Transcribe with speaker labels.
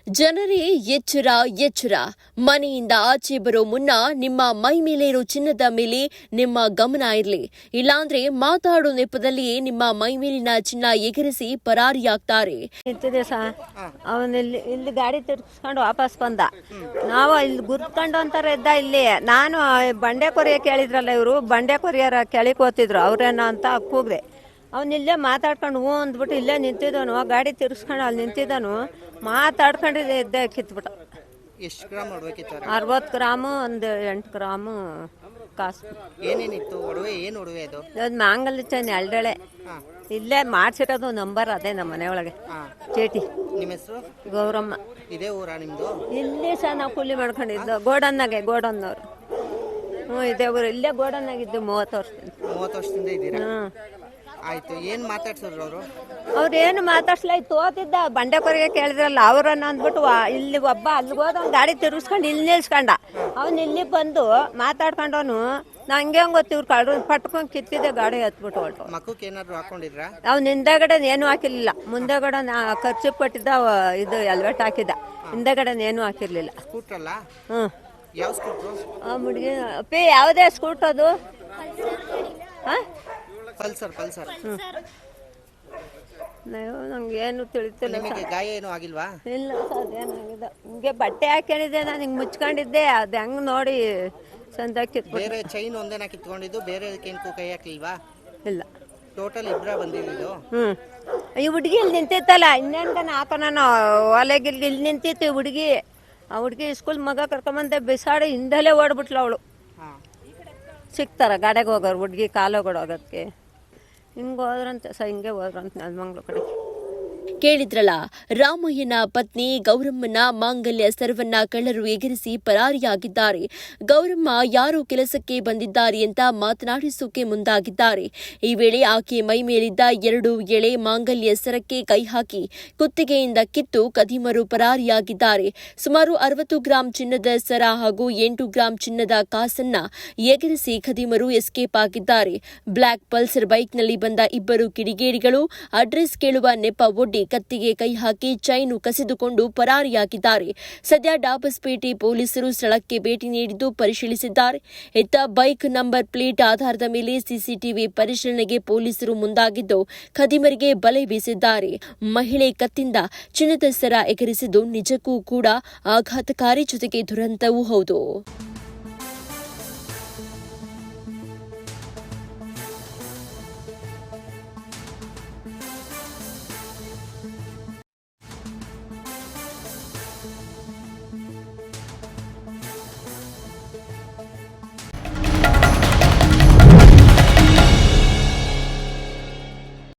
Speaker 1: ಜನರೇ ಎಚ್ಚರ ಎಚ್ಚರ. ಮನೆಯಿಂದ ಆಚೆ ಬರೋ ಮುನ್ನ ನಿಮ್ಮ ಮೈ ಮೇಲೆ ಇರೋ ಚಿನ್ನದ ಮೇಲೆ ನಿಮ್ಮ ಗಮನ ಇರಲಿ. ಇಲ್ಲಾಂದ್ರೆ ಮಾತಾಡೋ ನೆಪದಲ್ಲಿಯೇ ನಿಮ್ಮ ಮೈ ಮೇಲಿನ ಚಿನ್ನ ಎಗರಿಸಿ ಪರಾರಿಯಾಗ್ತಾರೆ.
Speaker 2: ಅವನು ಇಲ್ಲಿ ಗಾಡಿ ತಿರ್ಗಿಸ್ಕೊಂಡು ವಾಪಸ್ ಬಂದ. ನಾವು ಇಲ್ಲಿ ಗುರ್ತ್ಕೊಂಡು ಅಂತಾರೆ ಇದ್ದ ಇಲ್ಲಿ. ನಾನು ಬಂಡೆ ಕೊರಿಯ ಕೇಳಿದ್ರಲ್ಲ, ಇವರು ಬಂಡೆ ಕೊರಿಯರ ಕೆಳಗೆ ಹೋಗ್ತಿದ್ರು ಅವ್ರೇನೋ ಅಂತ ಕೂಗ್ದೆ. ಅವನಿಲ್ಲೇ ಮಾತಾಡ್ಕೊಂಡು ಹ್ಞೂ ಅಂದ್ಬಿಟ್ಟು ಇಲ್ಲೇ ನಿಂತಿದ್ದನು. ಗಾಡಿ ತಿರ್ಗಿಸ್ಕೊಂಡು ಅಲ್ಲಿ ನಿಂತಿದ್ದನು. ಮಾತಾಡ್ಕೊಂಡಿದ್ದೆ ಇದ್ದೆ ಕಿತ್ಬಿಟ್ಟ.
Speaker 3: ಎಷ್ಟು ಗ್ರಾಮ್ ಹೊಡ್ಬೇಕಿತ್ತು?
Speaker 2: 60 ಗ್ರಾಮು, ಒಂದು 8 ಗ್ರಾಮು ಕಾಸು.
Speaker 3: ಏನೇನಿತ್ತು ಒಡವೆ? ಏನು ಒಡವೆ ಅದು?
Speaker 2: ಅದು ಮಾಂಗಲ್ಯ ಚೈನ್ ಎಲ್ಡಳೆ. ಇಲ್ಲೇ ಮಾಡ್ಸಿರೋದು ನಂಬರ್ ಅದೇ ನಮ್ಮ ಮನೆಯೊಳಗೆ ಚೇಟಿ.
Speaker 3: ನಿಮ್ಮ ಹೆಸರು?
Speaker 2: ಗೌರಮ್ಮ.
Speaker 3: ಇದೇ ಊರಾ ನಿಮ್ಮದು?
Speaker 2: ಇಲ್ಲಿ ಸಹ ನಾವು ಕೂಲಿ ಮಾಡ್ಕೊಂಡಿದ್ದು ಗೋಡನ್ನವರು. ಇದೇ ಊರು. ಇಲ್ಲೇ ಗೋಡನ್ನಾಗಿದ್ದು 30 ವರ್ಷದಿಂದ.
Speaker 3: 30 ವರ್ಷದಿಂದ ಇದ್ದೀರಾ? ಆಯ್ತು. ಏನು ಮಾತಾಡ್ಸಿದ್ರು ಅವರು?
Speaker 2: ಅವ್ರೇನು ಮಾತಾಡ್ಸ್ಲ ತೋತಿದ್ದ. ಬಂಡೆ ಕೊರೆಗೆ ಕೇಳಿದ್ರಲ್ಲ ಅವ್ರನ್ನ ಅಂದ್ಬಿಟ್ಟು ಇಲ್ಲಿ ಒಬ್ಬ ಅಲ್ಲಿಗೆ ಹೋದ, ಅವ್ನು ಗಾಡಿ ತಿರ್ಗಿಸ್ಕೊಂಡು ಇಲ್ಲಿ ನಿಲ್ಸ್ಕೊಂಡ. ಅವ್ನು ಇಲ್ಲಿ ಬಂದು ಮಾತಾಡ್ಕೊಂಡವನು ನಂಗೆ ಗೊತ್ತು ಇವ್ರು ಕಳ್ರು ಪಟ್ಕೊಂಡು ಕಿತ್ತಿದ್ದೆ ಗಾಡಿ ಹತ್ಬಿಟ್ಟು ಹೊರಟು.
Speaker 3: ಮಕ್ಕಕ್ಕೆ ಏನಾದ್ರು ಹಾಕೊಂಡಿದ್ರಾ?
Speaker 2: ಅವ್ನು ಹಿಂದೆಗಡೆ ಏನು ಹಾಕಿರ್ಲಿಲ್ಲ. ಮುಂದೆಗಡೆ ಖರ್ಚು ಕೊಟ್ಟಿದ್ದ ಇದು ಹೆಲ್ಮೆಟ್ ಹಾಕಿದ್ದ. ಹಿಂದೆಗಡೆ ಏನು ಹಾಕಿರ್ಲಿಲ್ಲ.
Speaker 3: ಸ್ಕೂಟ್ರ್ ಅಲ್ಲ?
Speaker 2: ಯಾವ
Speaker 3: ಸ್ಕೂಟ್ರು?
Speaker 2: ಹುಡುಗಿ ಪೇ ಯಾವುದೇ ಸ್ಕೂಟ್ ಅದು?
Speaker 3: ಪಲ್ಸರ್.
Speaker 2: ನಂಗೆ ಏನು ತಿಳಿತಿಲ್ಲ.
Speaker 3: ನಿಮಗೆ ಗಾಯ ಏನು ಆಗಿಲ್ವಾ?
Speaker 2: ಇಲ್ಲ ಅದೇನಾಗಿದೆ. ಹಿಂಗೆ ಬಟ್ಟೆ ಹಾಕೊಂಡಿದ್ದೆ, ನಾನು ಹಿಂಗೆ ಮುಚ್ಕೊಂಡಿದ್ದೆ. ಅದು ಹೆಂಗೆ ನೋಡಿ ಸಂದಕ್ಕೆ
Speaker 3: ಬೇರೆ ಚೈನ್ ಒಂದೇನ ಕಿತ್ಕೊಂಡಿದ್ದು, ಬೇರೆ ಏನು ಕೈ ಹಾಕ್ಲಿಲ್ವಾ?
Speaker 2: ಇಲ್ಲ.
Speaker 3: ಟೋಟಲ್ ಇಬ್ಬರ ಬಂದಿದ್ದು?
Speaker 2: ಈ ಹುಡುಗಿ ಇಲ್ಲಿ ನಿಂತಿತ್ತಲ್ಲ, ಇನ್ನೇನು ಹಾಕೋಣ ಒಲೆಗೆ ಇಲ್ಲಿ ನಿಂತಿತ್ತು ಈ ಹುಡುಗಿ. ಆ ಹುಡುಗಿ ಸ್ಕೂಲ್ ಮಗ ಕರ್ಕೊಂಬಂದೆ ಬಿಸಾಡಿ ಹಿಂದಲೇ ಓಡ್ಬಿಟ್ಲು ಅವಳು. ಸಿಗ್ತಾರ ಗಾಡಿಗೆ ಹೋಗೋರು ಹುಡುಗಿ ಕಾಲೋಗೋಡೋಗೋದಕ್ಕೆ. ಹಿಂಗೆ ಹೋದ್ರಂತೆ ಹಿಂಗೆ ಹೋದ್ರಂತೆ ನೆಲಮಂಗ್ಲ ಕಡೆ.
Speaker 1: ಕೇಳಿದ್ರಲ್ಲ, ರಾಮಯ್ಯನ ಪತ್ನಿ ಗೌರಮ್ಮನ ಮಾಂಗಲ್ಯ ಸರವನ್ನ ಕಳ್ಳರು ಎಗರಿಸಿ ಪರಾರಿಯಾಗಿದ್ದಾರೆ. ಗೌರಮ್ಮ ಯಾರೋ ಕೆಲಸಕ್ಕೆ ಬಂದಿದ್ದಾರೆ ಅಂತ ಮಾತನಾಡಿಸೋಕೆ ಮುಂದಾಗಿದ್ದಾರೆ. ಈ ವೇಳೆ ಆಕೆ ಮೈ ಮೇಲಿದ್ದ 2 ಎಳೆ ಮಾಂಗಲ್ಯ ಸರಕ್ಕೆ ಕೈ ಹಾಕಿ ಕುತ್ತಿಗೆಯಿಂದ ಕಿತ್ತು ಕದಿಮರು ಪರಾರಿಯಾಗಿದ್ದಾರೆ. ಸುಮಾರು 60 ಗ್ರಾಂ ಚಿನ್ನದ ಸರ ಹಾಗೂ 8 ಗ್ರಾಂ ಚಿನ್ನದ ಕಾಸನ್ನ ಎಗರಿಸಿ ಕದಿಮರು ಎಸ್ಕೇಪ್ ಆಗಿದ್ದಾರೆ. ಬ್ಲಾಕ್ ಪಲ್ಸರ್ ಬೈಕ್ನಲ್ಲಿ ಬಂದ ಇಬ್ಬರು ಕಿಡಿಗೇಡಿಗಳು ಅಡ್ರೆಸ್ ಕೇಳುವ ನೆಪ ಒಡ್ಡಿ ಕತ್ತಿಗೆ ಕೈ ಹಾಕಿ ಚೈನು ಕಸಿದುಕೊಂಡು ಪರಾರಿಯಾಗಿದ್ದಾರೆ. ಸದ್ಯ ಡಾಬಸ್ಪೇಟೆ ಪೊಲೀಸರು ಸ್ಥಳಕ್ಕೆ ಭೇಟಿ ನೀಡಿದ್ದು ಪರಿಶೀಲಿಸಿದ್ದಾರೆ. ಇತ್ತ ಬೈಕ್ ನಂಬರ್ ಪ್ಲೇಟ್ ಆಧಾರದ ಮೇಲೆ ಸಿಸಿಟಿವಿ ಪರಿಶೀಲನೆಗೆ ಪೊಲೀಸರು ಮುಂದಾಗಿದ್ದು ಖದೀಮರಿಗೆ ಬಲೆ ಬೀಸಿದ್ದಾರೆ. ಮಹಿಳೆ ಕತ್ತಿಂದ ಚಿನ್ನದ ಸರ ಎಗರಿಸಿದ್ದು ನಿಜಕ್ಕೂ ಕೂಡ ಆಘಾತಕಾರಿ, ಜೊತೆಗೆ ದುರಂತವೂ ಹೌದು.